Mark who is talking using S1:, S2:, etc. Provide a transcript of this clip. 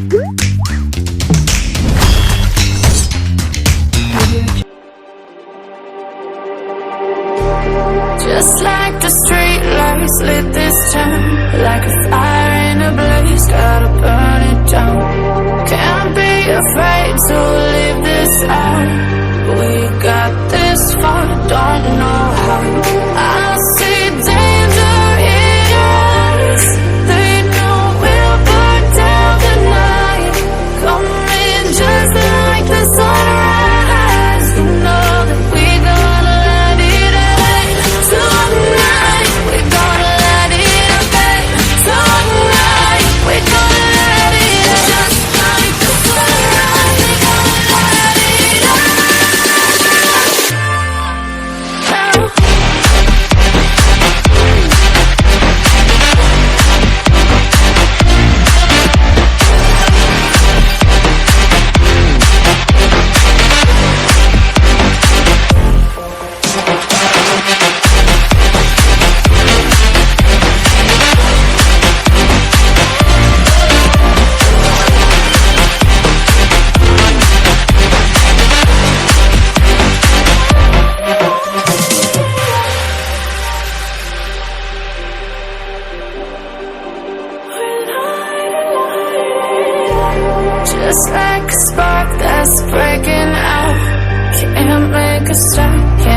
S1: Just like the street lights lit this town, like a fire in a blaze, gotta burn it down. Can't be afraid to leave this out. We got this far, don't know how. I see danger in your eyes. They know we'll burn down the night. Coming just like the sunrise. You know that we gonna let it out tonight. We gonna let it out tonight. We gonna let it out just like the sunrise. We gonna let it out. Just like a spark that's breaking out. Can't make a stop, can't